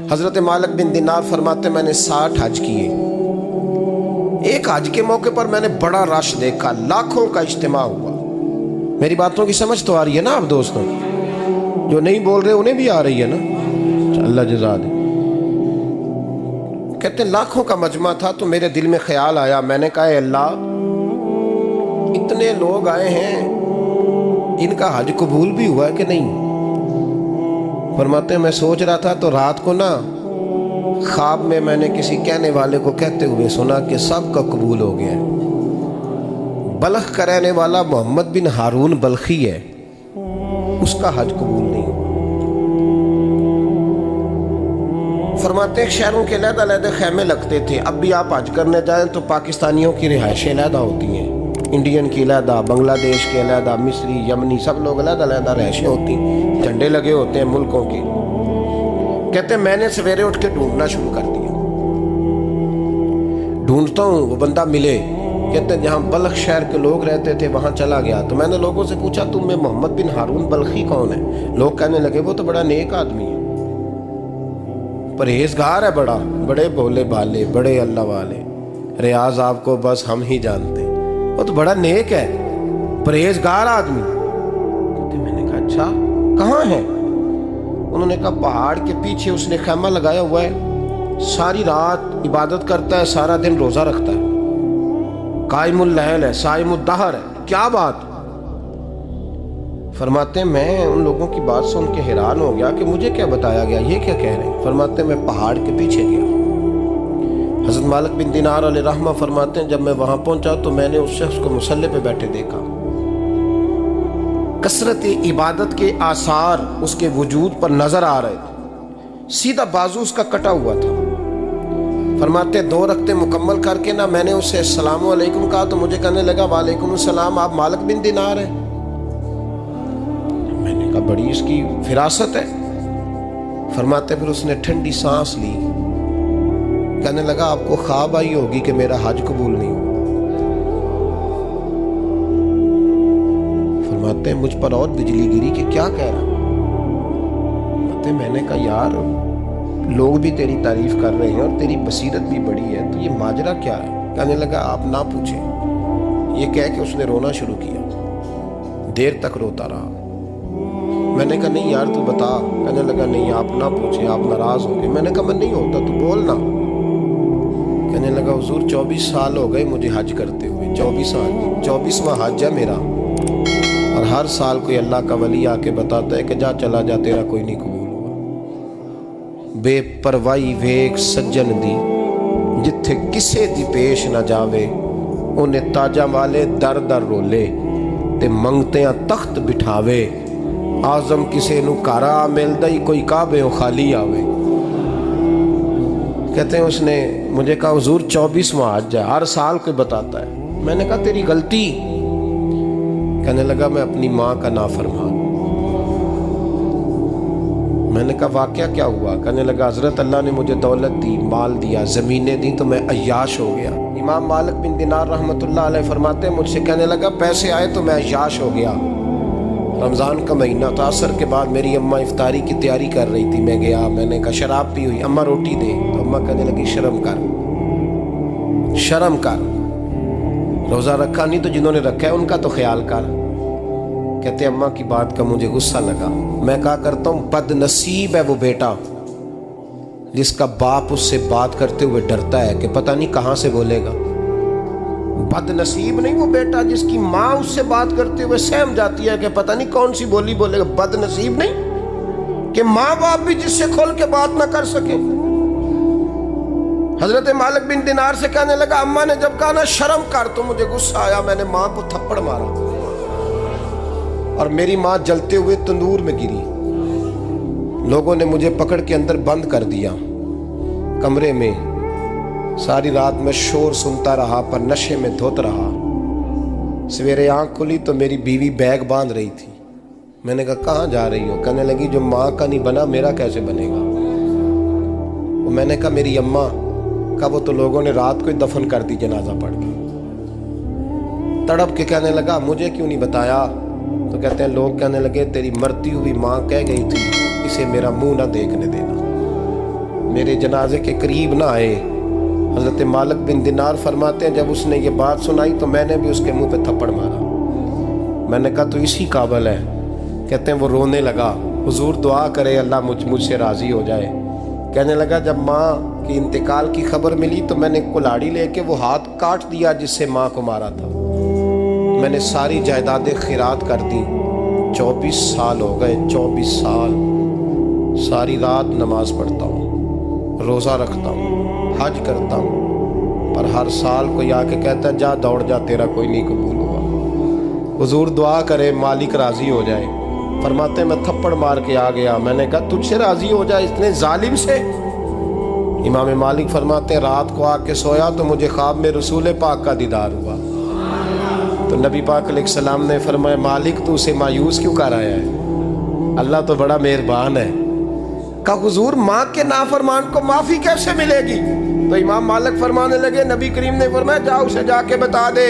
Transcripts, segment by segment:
हजरत मालिक बिन दिनार फरमाते मैंने 60 हज किए। एक हज के मौके पर मैंने बड़ा रश देखा, लाखों का इज्तिमा हुआ। मेरी बातों की समझ तो आ रही है ना आप दोस्तों? जो नहीं बोल रहे उन्हें भी आ रही है ना? अल्लाह जज़ा दे। कहते लाखों का मजमा था तो मेरे दिल में ख्याल आया, मैंने कहा अल्लाह इतने लोग आए हैं, इनका हज कबूल भी हुआ है कि नहीं? फरमाते मैं सोच रहा था तो रात को ना ख्वाब में मैंने किसी कहने वाले को कहते हुए सुना कि सबका कबूल हो गया है। बल्ख का रहने वाला मोहम्मद बिन हारून बल्खी है, उसका हज कबूल नहीं। फरमाते शहरों के अलग-अलग खैमे लगते थे। अब भी आप हज करने जाएं तो पाकिस्तानियों की रिहाइशें अलग होती हैं, इंडियन की अलग, बांग्लादेश के अलग, मिस्री, यमनी, सब लोग अलग-अलग रिहाइशें होती हैं, झंडे लगे होते हैं मुल्कों के। कहते मैंने सवेरे उठ के ढूंढना शुरू कर दिया। ढूंढता हूँ वो बंदा मिले। कहते जहाँ बल्ख शहर के लोग रहते थे वहाँ चला गया। तो मैंने लोगों से पूछा तुम में मोहम्मद बिन हारून बल्खी कौन है? लोग कहने लगे वो तो बड़ा नेक आदमी है, परहेजगार है, बड़े भोले भाले, बड़े अल्लाह वाले, रियाज आपको बस हम ही जानते हैं, वो तो बड़ा नेक है, परहेजगार आदमी। तो मैंने कहा अच्छा कहाँ है? उन्होंने कहा पहाड़ के पीछे उसने खैमा लगाया हुआ है, सारी रात इबादत करता है, सारा दिन रोजा रखता है, कायमुल लैल है, साइमुद दहर है। क्या बात? फरमाते मैं उन लोगों की बात सुन के हैरान हो गया कि मुझे क्या बताया गया, ये क्या कह रहे हैं? फरमाते मैं पहाड़ के पीछे गया। हज़रत मालिक बिन दिनार अलैहिर्रहमा फरमाते हैं जब मैं वहां पहुंचा तो मैंने उस शख्स को मुसल्ले पे बैठे देखा। कसरत इबादत के आसार उसके वजूद पर नजर आ रहे थे, सीधा बाजू उसका कटा हुआ था। फरमाते 2 रकते मुकम्मल करके ना मैंने उससे अस्सलामु अलैकुम कहा तो मुझे कहने लगा वालेकुम सलाम, आप मालिक बिन दिनार हैं? मैंने कहा बड़ी इसकी फिरासत है। फरमाते फिर उसने ठंडी सांस ली, कहने लगा आपको ख्वाब आई होगी कि मेरा हज कबूल नहीं हुआ। फरमाते मुझ पर और बिजली गिरी कि क्या कह रहा? मैंने कहा यार लोग भी तेरी तारीफ कर रहे हैं और तेरी बसीरत भी बड़ी है, तो ये माजरा क्या है? कहने लगा आप ना पूछें। ये कह के उसने रोना शुरू किया, देर तक रोता रहा। मैंने कहा नहीं यार तू बता। कहने लगा नहीं आप ना पूछे, आप नाराज हो गए। मैंने कहा मैं नहीं होता, तू बोल ना। कहने लगा हुजूर 24 साल हो गए मुझे हज करते हुए, 24 साल, 24वां हज है मेरा, और हर साल कोई अल्लाह का वली आके बताता है कि जा चला जा, तेरा कोई नहीं कबूल हुआ। बेपरवाही वेख सज्जन दी, जिथे किसे दी पेश ना जावे, उन्हें ताजा वाले दर दर रोले ते मंगते तख्त बिठावे। आजम किसे नू कारा मिलदा ही कोई काबे खाली आवे। कहते हैं उसने मुझे कहा हुजूर 24वां हज है, हर साल कोई बताता है। मैंने कहा तेरी गलती। कहने लगा मैं अपनी माँ का नाफरमान। मैंने कहा वाकया क्या हुआ? कहने लगा हजरत अल्लाह ने मुझे दौलत दी, माल दिया, ज़मीनें दी तो मैं अय्याश हो गया। इमाम मालिक बिन दिनार रहमतुल्लाह अलैह फरमाते हैं मुझसे कहने लगा पैसे आए तो मैं अय्याश हो गया। रमज़ान का महीना था, असर के बाद मेरी अम्मा इफ्तारी की तैयारी कर रही थी, मैं गया, मैंने कहा शराब पी हुई, अम्मा रोटी दे। तो अम्मा कहने लगी शर्म कर, शर्म कर, रोज़ा रखा नहीं तो जिन्होंने रखा है उनका तो ख्याल कर। कहते अम्मा की बात का मुझे गुस्सा लगा। मैं कहा करता हूँ बदनसीब है वो बेटा जिसका बाप उससे बात करते हुए डरता है कि पता नहीं कहाँ से बोलेगा। बदनसीब नहीं वो बेटा जिसकी माँ उससे बात करते हुए सहम जाती है कि पता नहीं कौन सी बोली बोलेगा। बदनसीब नहीं कि माँ बाप भी जिससे खोल के बात ना कर सके। हजरत मालिक बिन दिनार से कहने लगा अम्मा ने जब कहा ना शर्म कर तो मुझे गुस्सा आया, मैंने माँ को थप्पड़ मारा और मेरी माँ जलते हुए तंदूर में गिरी। लोगों ने मुझे पकड़ के अंदर बंद कर दिया कमरे में। सारी रात मैं शोर सुनता रहा पर नशे में धोत रहा। सवेरे आंख खुली तो मेरी बीवी बैग बांध रही थी। मैंने कहा कहाँ जा रही हो? कहने लगी जो माँ का नहीं बना मेरा कैसे बनेगा? वो मैंने कहा मेरी अम्मा का वो तो लोगों ने रात को ही दफन कर दी जनाजा पढ़ के। तड़प के कहने लगा मुझे क्यों नहीं बताया? तो कहते हैं लोग कहने लगे तेरी मरती हुई माँ कह गई थी इसे मेरा मुंह ना देखने देना। मेरे जनाजे के करीब ना आए। हज़रत मालिक बिन दिनार फरमाते हैं जब उसने ये बात सुनाई तो मैंने भी उसके मुंह पे थप्पड़ मारा। मैंने कहा तो इसी काबिल है। कहते हैं वो रोने लगा, हुजूर दुआ करे अल्लाह मुझसे राज़ी हो जाए। कहने लगा जब माँ की इंतकाल की खबर मिली तो मैंने कुल्हाड़ी लेके वो हाथ काट दिया जिससे माँ को मारा था। मैंने सारी जायदादें खिरात कर दी। 24 साल हो गए, 24 साल। सारी रात नमाज पढ़ता हूँ, रोज़ा रखता हूँ, हज करता हूँ, पर हर साल कोई आके कहता है जा दौड़ जा, तेरा कोई नहीं कबूल हुआ। हुजूर दुआ करे मालिक राज़ी हो जाए। फरमाते मैं थप्पड़ मार के आ गया। मैंने कहा तुझसे राज़ी हो जाए इतने जालिम से? इमाम मालिक फरमाते रात को आके सोया तो मुझे ख्वाब में रसूल पाक का दीदार हुआ। तो नबी पाक अलैहिस्सलाम ने फरमाया मालिक तू उसे मायूस क्यों कर आया है? अल्लाह तो बड़ा मेहरबान है। कहा हुजूर माँ के नाफरमान को माफ़ी कैसे मिलेगी? तो इमाम मालिक फरमाने लगे नबी करीम ने फरमाया जा उसे जाके बता दे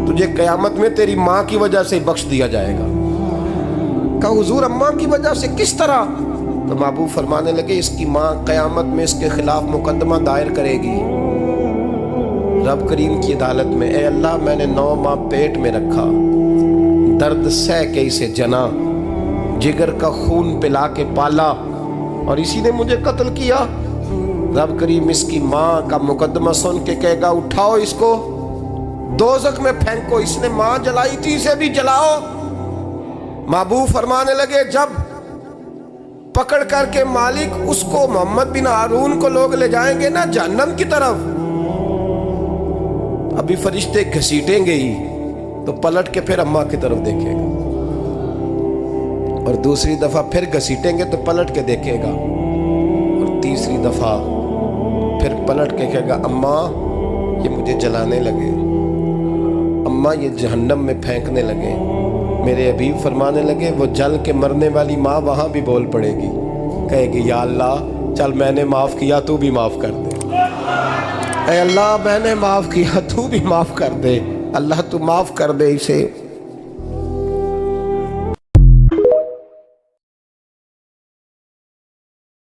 तुझे क़यामत में तेरी माँ की वजह से बख्श दिया जाएगा। कहा हुजूर अम्मा की वजह से किस तरह? तो महबूब फरमाने लगे इसकी माँ क़यामत में इसके खिलाफ मुकदमा दायर करेगी रब करीम की अदालत में। ए अल्लाह मैंने 9 माह पेट में रखा, दर्द सह के इसे जना, जिगर का खून पिला के पाला और इसी ने मुझे कत्ल किया। रब करीम इसकी माँ का मुकदमा सुन के कहेगा उठाओ इसको दोज़ख में फेंको, इसने माँ जलाई थी इसे भी जलाओ। महबूब फरमाने लगे जब पकड़ करके मालिक उसको मोहम्मद बिन हारून को लोग ले जाएंगे ना जहन्नम की तरफ, अभी फरिश्ते घसीटेंगे ही तो पलट के फिर अम्मा की तरफ देखेगा और दूसरी दफा फिर घसीटेंगे तो पलट के देखेगा और तीसरी दफा फिर पलट के कहेगा अम्मा ये मुझे जलाने लगे, अम्मा ये जहन्नम में फेंकने लगे। मेरे हबीब फरमाने लगे वो जल के मरने वाली माँ वहाँ भी बोल पड़ेगी, कहेगी या अल्लाह चल मैंने माफ़ किया तू भी माफ़ कर दे। ऐ अल्लाह मैंने माफ़ किया तू भी माफ़ कर दे, अल्लाह तू माफ़ कर दे इसे।